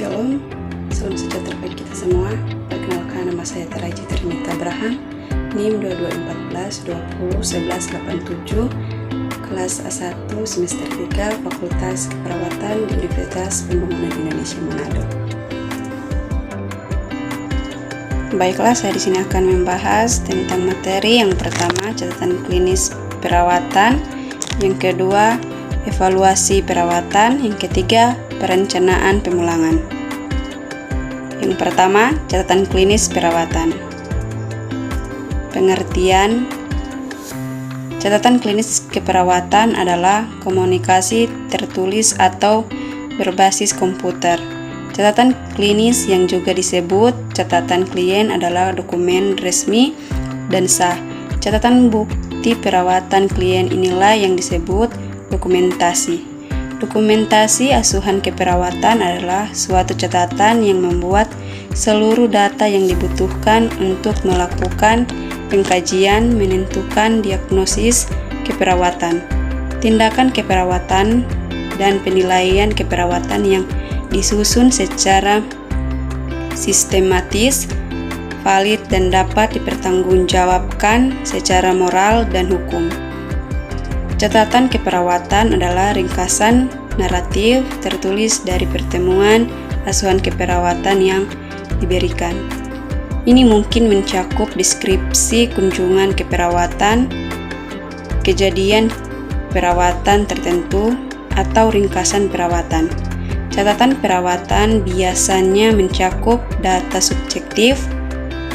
Shalom, salam sejahtera bagi kita semua. Perkenalkan, nama saya Taraji Trinita Abraham, NIM 2214201187, kelas A1 semester 3, Fakultas Keperawatan di Universitas Pembangunan Indonesia Manado. Baiklah, saya di sini akan membahas tentang materi yang pertama, catatan klinis perawatan, yang kedua, evaluasi perawatan, yang ketiga, perencanaan pemulangan. Yang pertama, catatan klinis perawatan. Pengertian: catatan klinis keperawatan adalah komunikasi tertulis atau berbasis komputer. Catatan klinis yang juga disebut catatan klien adalah dokumen resmi dan sah. Catatan bukti perawatan klien inilah yang disebut dokumentasi. Dokumentasi asuhan keperawatan adalah suatu catatan yang membuat seluruh data yang dibutuhkan untuk melakukan pengkajian, menentukan diagnosis keperawatan, tindakan keperawatan, dan penilaian keperawatan yang disusun secara sistematis, valid, dan dapat dipertanggungjawabkan secara moral dan hukum. Catatan keperawatan adalah ringkasan naratif tertulis dari pertemuan asuhan keperawatan yang diberikan. Ini mungkin mencakup deskripsi kunjungan keperawatan, kejadian perawatan tertentu, atau ringkasan perawatan. Catatan perawatan biasanya mencakup data subjektif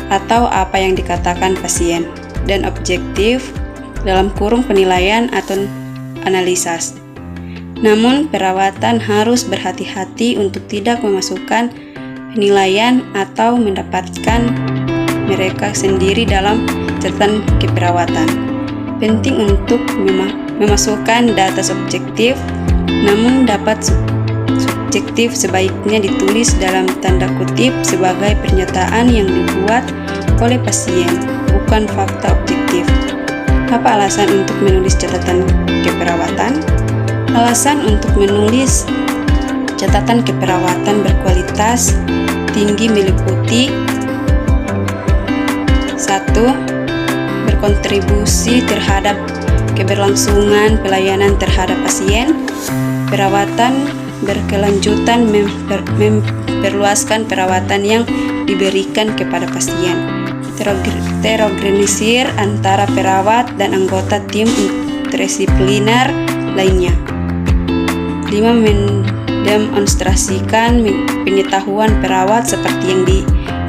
atau apa yang dikatakan pasien, dan objektif dalam kurung penilaian atau analisis. Namun, perawatan harus berhati-hati untuk tidak memasukkan penilaian atau mendapatkan mereka sendiri dalam catatan keperawatan. Penting untuk memasukkan data subjektif, namun dapat subjektif sebaiknya ditulis dalam tanda kutip sebagai pernyataan yang dibuat oleh pasien, bukan fakta objektif. Apa alasan untuk menulis catatan keperawatan? Alasan untuk menulis catatan keperawatan berkualitas tinggi meliputi: 1. Berkontribusi terhadap keberlangsungan pelayanan terhadap pasien. Perawatan berkelanjutan memperluaskan perawatan yang diberikan kepada pasien. Terorganisir antara perawat dan anggota tim interdisipliner lainnya. 5. Mendemonstrasikan pengetahuan perawat seperti yang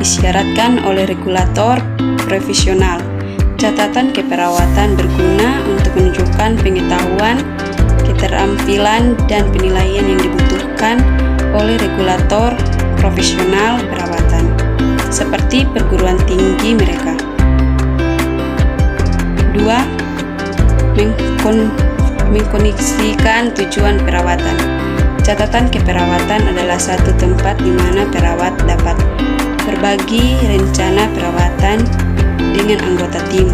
disyaratkan oleh regulator profesional. Catatan keperawatan berguna untuk menunjukkan pengetahuan, keterampilan, dan penilaian yang dibutuhkan oleh regulator profesional perawatan, seperti perguruan tinggi mereka. 2. Mengkoneksikan tujuan perawatan. Catatan keperawatan adalah satu tempat di mana perawat dapat berbagi rencana perawatan dengan anggota tim.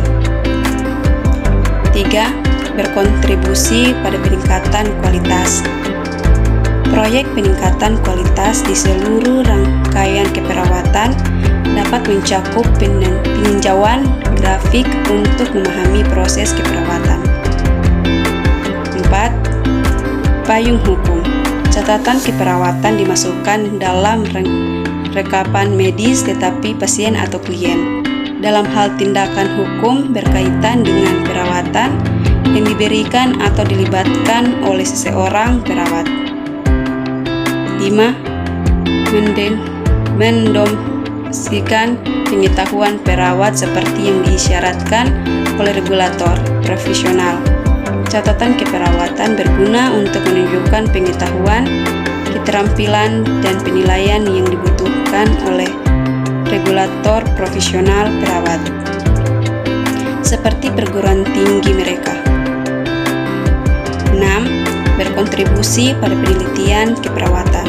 3. Berkontribusi pada peningkatan kualitas. Proyek peningkatan kualitas di seluruh rangkaian keperawatan dapat mencakup peninjauan grafik untuk memahami proses keperawatan. 4. Payung hukum. Catatan keperawatan dimasukkan dalam rekapan medis tetapi pasien atau klien dalam hal tindakan hukum berkaitan dengan perawatan yang diberikan atau dilibatkan oleh seseorang perawat. 5. Mendomsikan pengetahuan perawat seperti yang diisyaratkan oleh regulator profesional. Catatan keperawatan berguna untuk menunjukkan pengetahuan, keterampilan, dan penilaian yang dibutuhkan oleh regulator profesional perawat, seperti perguruan tinggi mereka. 6. Berkontribusi pada penelitian keperawatan.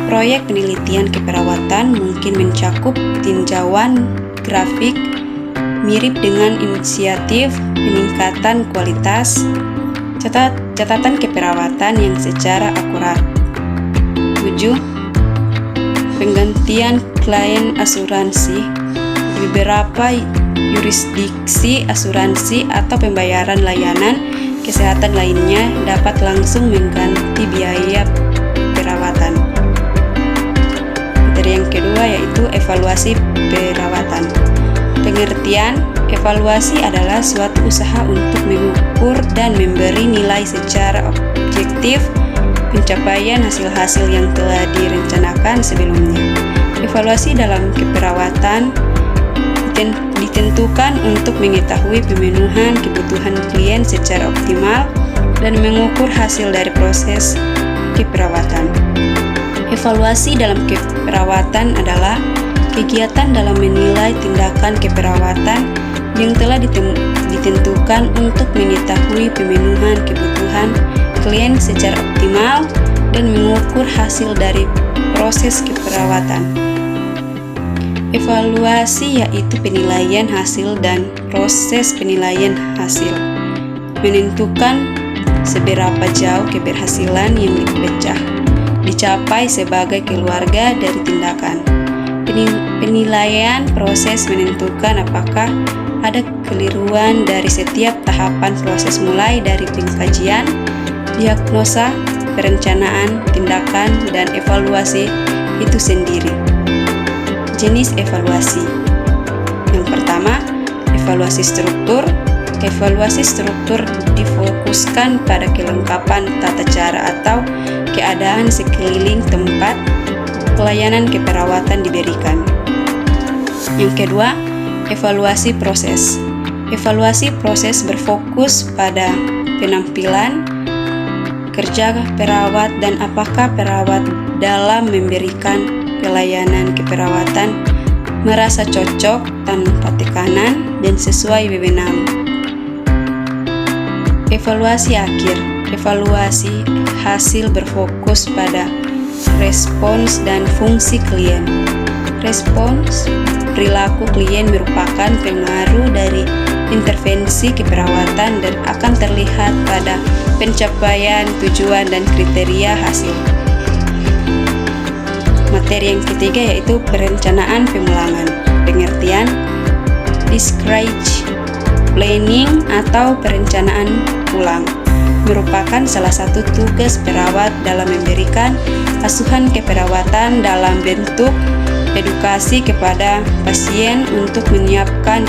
Proyek penelitian keperawatan mungkin mencakup tinjauan grafik mirip dengan inisiatif peningkatan kualitas, catatan keperawatan yang secara akurat. 7. 7. Penggantian klien asuransi. Beberapa yurisdiksi asuransi atau pembayaran layanan kesehatan lainnya dapat langsung mengganti biaya perawatan. Materi yang kedua yaitu evaluasi perawatan. Pengertian: evaluasi adalah suatu usaha untuk mengukur dan memberi nilai secara objektif pencapaian hasil-hasil yang telah direncanakan sebelumnya. Evaluasi dalam keperawatan ditentukan untuk mengetahui pemenuhan kebutuhan klien secara optimal dan mengukur hasil dari proses keperawatan. Evaluasi dalam keperawatan adalah kegiatan dalam menilai tindakan keperawatan yang telah ditentukan untuk mengetahui pemenuhan kebutuhan klien secara optimal dan mengukur hasil dari proses keperawatan. Evaluasi yaitu penilaian hasil dan proses penilaian hasil, menentukan seberapa jauh keberhasilan yang dicapai sebagai keluarga dari tindakan. Penilaian proses menentukan apakah ada keliruan dari setiap tahapan proses mulai dari pengkajian, diagnosa, perencanaan, tindakan, dan evaluasi itu sendiri. Jenis evaluasi. Yang pertama, evaluasi struktur. Evaluasi struktur difokuskan pada kelengkapan tata cara atau keadaan sekeliling tempat pelayanan keperawatan diberikan. Yang kedua, evaluasi proses. Evaluasi proses berfokus pada penampilan kerja perawat dan apakah perawat dalam memberikan pelayanan keperawatan merasa cocok tanpa tekanan dan sesuai wewenang. Evaluasi akhir. Evaluasi hasil berfokus pada respons dan fungsi klien. Respons perilaku klien merupakan pengaruh dari intervensi keperawatan dan akan terlihat pada pencapaian tujuan dan kriteria hasil. Materi yang ketiga yaitu perencanaan pemulangan. Pengertian: discharge planning atau perencanaan pulang merupakan salah satu tugas perawat dalam memberikan asuhan keperawatan dalam bentuk edukasi kepada pasien untuk menyiapkan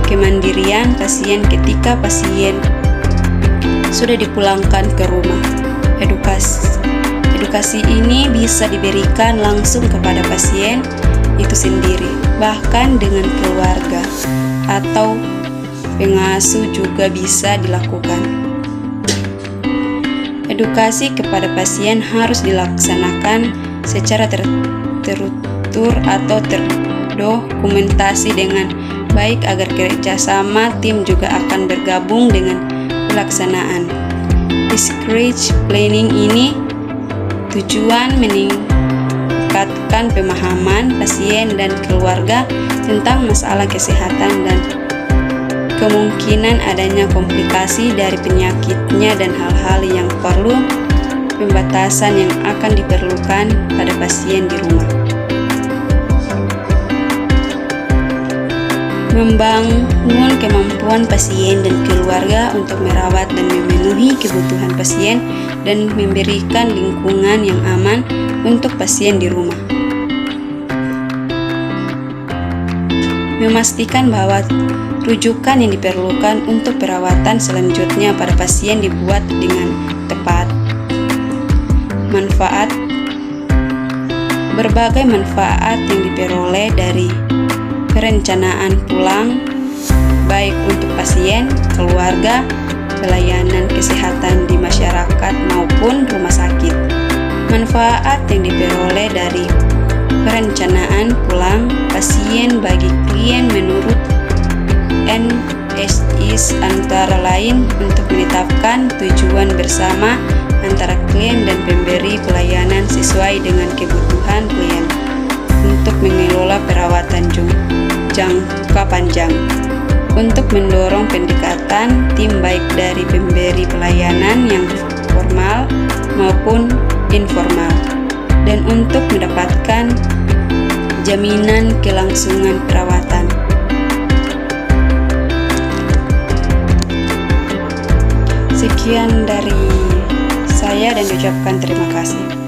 kemandirian pasien ketika pasien sudah dipulangkan ke rumah. Edukasi ini bisa diberikan langsung kepada pasien itu sendiri, bahkan dengan keluarga atau pengasuh juga bisa dilakukan. Edukasi kepada pasien harus dilaksanakan secara terutur atau terdokumentasi dengan baik agar kerjasama tim juga akan bergabung dengan pelaksanaan. Discharge planning ini tujuan meningkatkan pemahaman pasien dan keluarga tentang masalah kesehatan dan kemungkinan adanya komplikasi dari penyakitnya dan hal-hal yang perlu pembatasan yang akan diperlukan pada pasien di rumah. Membangun kemampuan pasien dan keluarga untuk merawat dan memenuhi kebutuhan pasien dan memberikan lingkungan yang aman untuk pasien di rumah. Memastikan bahwa rujukan yang diperlukan untuk perawatan selanjutnya pada pasien dibuat dengan tepat. Manfaat: berbagai manfaat yang diperoleh dari perencanaan pulang, baik untuk pasien, keluarga, pelayanan kesehatan di masyarakat maupun rumah sakit. Manfaat yang diperoleh dari perencanaan pulang pasien bagi klien menurut NSIS antara lain untuk menetapkan tujuan bersama antara klien dan pemberi pelayanan sesuai dengan kebutuhan klien untuk mengelola perawatan jangka panjang, untuk mendorong pendekatan tim baik dari pemberi pelayanan yang formal maupun informal, dan untuk mendapatkan jaminan kelangsungan perawatan. Sekian dari saya dan ucapkan terima kasih.